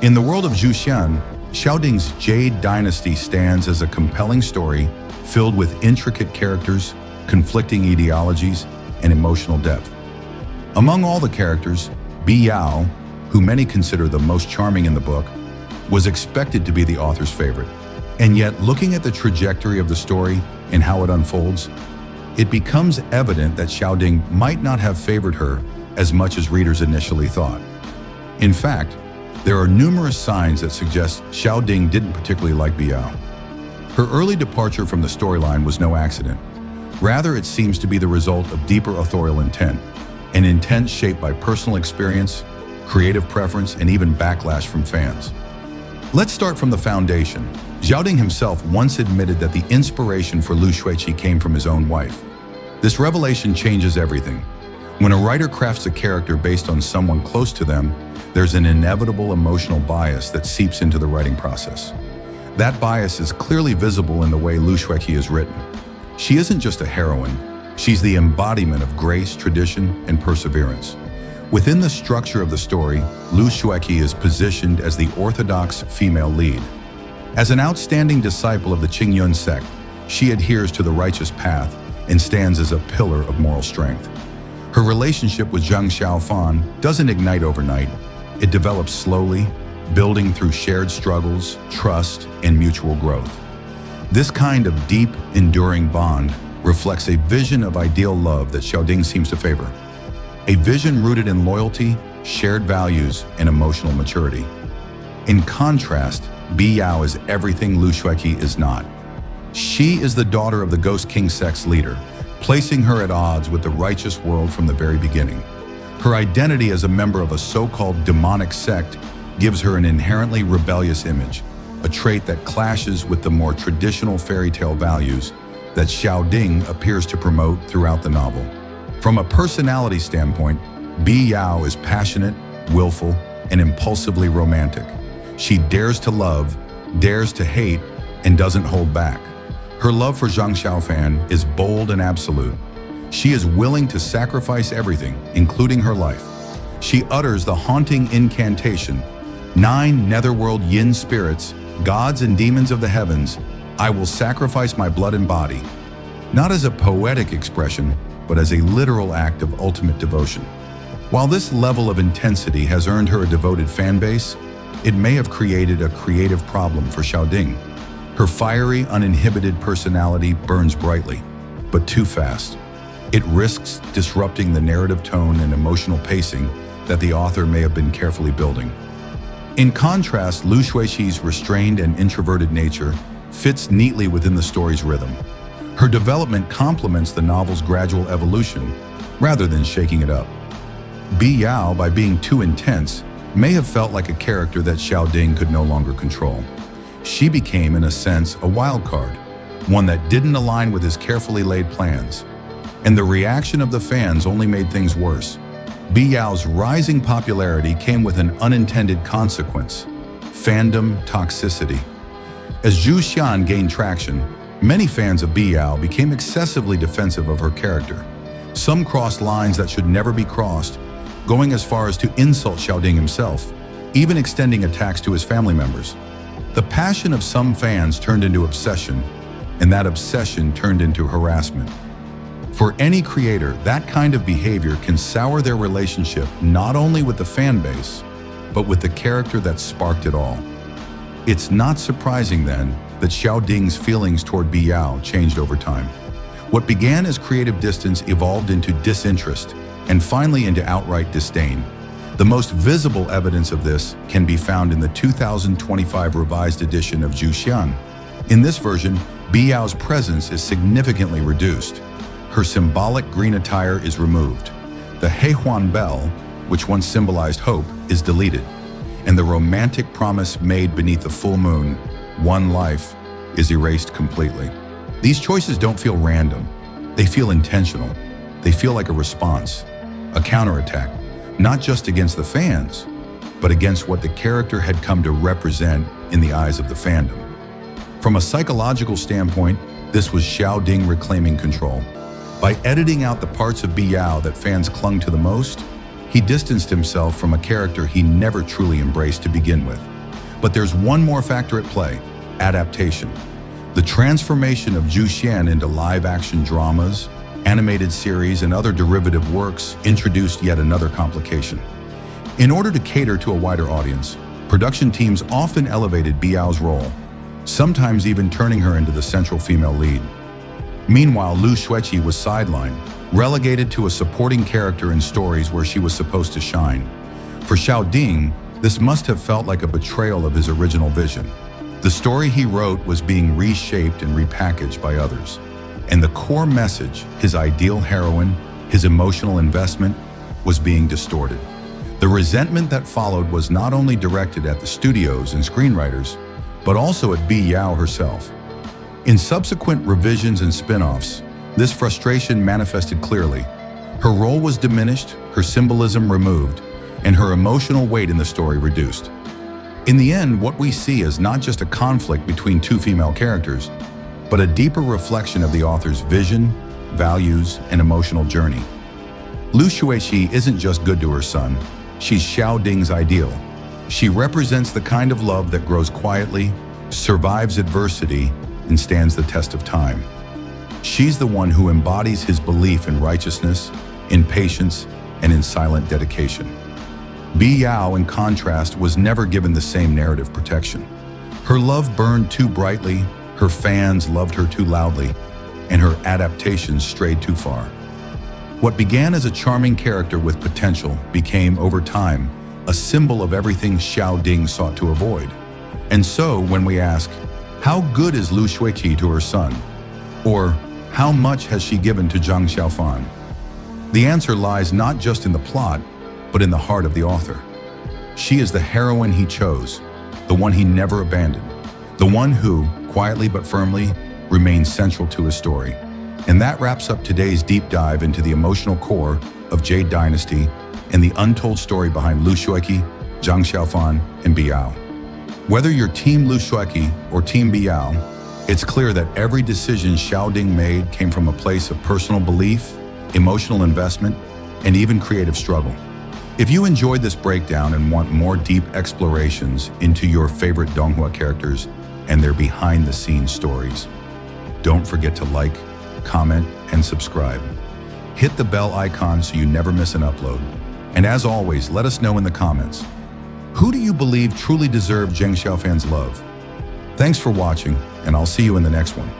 In the world of Zhu Xian, Xiao Ding's Jade Dynasty stands as a compelling story filled with intricate characters, conflicting ideologies, and emotional depth. Among all the characters, Bi Yao, who many consider the most charming in the book, was expected to be the author's favorite. And yet, looking at the trajectory of the story and how it unfolds, it becomes evident that Xiao Ding might not have favored her as much as readers initially thought. In fact, there are numerous signs that suggest Xiao Ding didn't particularly like Bi Yao. Her early departure from the storyline was no accident. Rather, it seems to be the result of deeper authorial intent, an intent shaped by personal experience, creative preference, and even backlash from fans. Let's start from the foundation. Xiao Ding himself once admitted that the inspiration for Lu Xueqi came from his own wife. This revelation changes everything. When a writer crafts a character based on someone close to them, there's an inevitable emotional bias that seeps into the writing process. That bias is clearly visible in the way Lu Xueqi is written. She isn't just a heroine, she's the embodiment of grace, tradition, and perseverance. Within the structure of the story, Lu Xueqi is positioned as the orthodox female lead. As an outstanding disciple of the Qingyun sect, she adheres to the righteous path and stands as a pillar of moral strength. Her relationship with Zhang Xiaofan doesn't ignite overnight. It develops slowly, building through shared struggles, trust, and mutual growth. This kind of deep, enduring bond reflects a vision of ideal love that Xiao Ding seems to favor. A vision rooted in loyalty, shared values, and emotional maturity. In contrast, Bi Yao is everything Lu Xueqi is not. She is the daughter of the Ghost King sect's leader, placing her at odds with the righteous world from the very beginning. Her identity as a member of a so-called demonic sect gives her an inherently rebellious image, a trait that clashes with the more traditional fairy tale values that Xiao Ding appears to promote throughout the novel. From a personality standpoint, Bi Yao is passionate, willful, and impulsively romantic. She dares to love, dares to hate, and doesn't hold back. Her love for Zhang Xiaofan is bold and absolute. She is willing to sacrifice everything, including her life. She utters the haunting incantation, "9 netherworld yin spirits, gods and demons of the heavens, I will sacrifice my blood and body," not as a poetic expression, but as a literal act of ultimate devotion. While this level of intensity has earned her a devoted fan base, it may have created a creative problem for Xiao Ding. Her fiery, uninhibited personality burns brightly, but too fast. It risks disrupting the narrative tone and emotional pacing that the author may have been carefully building. In contrast, Lu Xueqi's restrained and introverted nature fits neatly within the story's rhythm. Her development complements the novel's gradual evolution, rather than shaking it up. Bi Yao, by being too intense, may have felt like a character that Xiao Ding could no longer control. She became, in a sense, a wild card, one that didn't align with his carefully laid plans. And the reaction of the fans only made things worse. Bi Yao's rising popularity came with an unintended consequence: fandom toxicity. As Zhu Xian gained traction, many fans of Bi Yao became excessively defensive of her character. Some crossed lines that should never be crossed, going as far as to insult Xiao Ding himself, even extending attacks to his family members. The passion of some fans turned into obsession, and that obsession turned into harassment. For any creator, that kind of behavior can sour their relationship not only with the fan base, but with the character that sparked it all. It's not surprising then that Xiao Ding's feelings toward Bi Yao changed over time. What began as creative distance evolved into disinterest, and finally into outright disdain. The most visible evidence of this can be found in the 2025 revised edition of Zhu Xian. In this version, Bi Yao's presence is significantly reduced. Her symbolic green attire is removed. The heroine bell, which once symbolized hope, is deleted. And the romantic promise made beneath the full moon, one life, is erased completely. These choices don't feel random. They feel intentional. They feel like a response, a counterattack, not just against the fans, but against what the character had come to represent in the eyes of the fandom. From a psychological standpoint, this was Xiao Ding reclaiming control. By editing out the parts of Bi Yao that fans clung to the most, he distanced himself from a character he never truly embraced to begin with. But there's one more factor at play: adaptation. The transformation of Zhu Xian into live-action dramas, animated series, and other derivative works introduced yet another complication. In order to cater to a wider audience, production teams often elevated Bi Yao's role, sometimes even turning her into the central female lead. Meanwhile, Lu Xueqi was sidelined, relegated to a supporting character in stories where she was supposed to shine. For Xiao Ding, this must have felt like a betrayal of his original vision. The story he wrote was being reshaped and repackaged by others. And the core message, his ideal heroine, his emotional investment, was being distorted. The resentment that followed was not only directed at the studios and screenwriters, but also at Bi Yao herself. In subsequent revisions and spin-offs, this frustration manifested clearly. Her role was diminished, her symbolism removed, and her emotional weight in the story reduced. In the end, what we see is not just a conflict between two female characters, but a deeper reflection of the author's vision, values, and emotional journey. Lu Xueqi isn't just good to her son, she's Xiao Ding's ideal. She represents the kind of love that grows quietly, survives adversity, and stands the test of time. She's the one who embodies his belief in righteousness, in patience, and in silent dedication. Bi Yao, in contrast, was never given the same narrative protection. Her love burned too brightly, her fans loved her too loudly, and her adaptations strayed too far. What began as a charming character with potential became, over time, a symbol of everything Xiao Ding sought to avoid. And so, when we ask, how good is Lu Xueqi to her son? Or, how much has she given to Zhang Xiaofan? The answer lies not just in the plot, but in the heart of the author. She is the heroine he chose, the one he never abandoned, the one who, quietly but firmly, remains central to his story. And that wraps up today's deep dive into the emotional core of Jade Dynasty and the untold story behind Lu Xueqi, Zhang Xiaofan, and Bi Yao. Whether you're Team Lu Xueqi or Team Bi Yao, it's clear that every decision Xiao Ding made came from a place of personal belief, emotional investment, and even creative struggle. If you enjoyed this breakdown and want more deep explorations into your favorite Donghua characters and their behind-the-scenes stories, don't forget to like, comment, and subscribe. Hit the bell icon so you never miss an upload. And as always, let us know in the comments, who do you believe truly deserved Zhang Xiaofan's love? Thanks for watching, and I'll see you in the next one.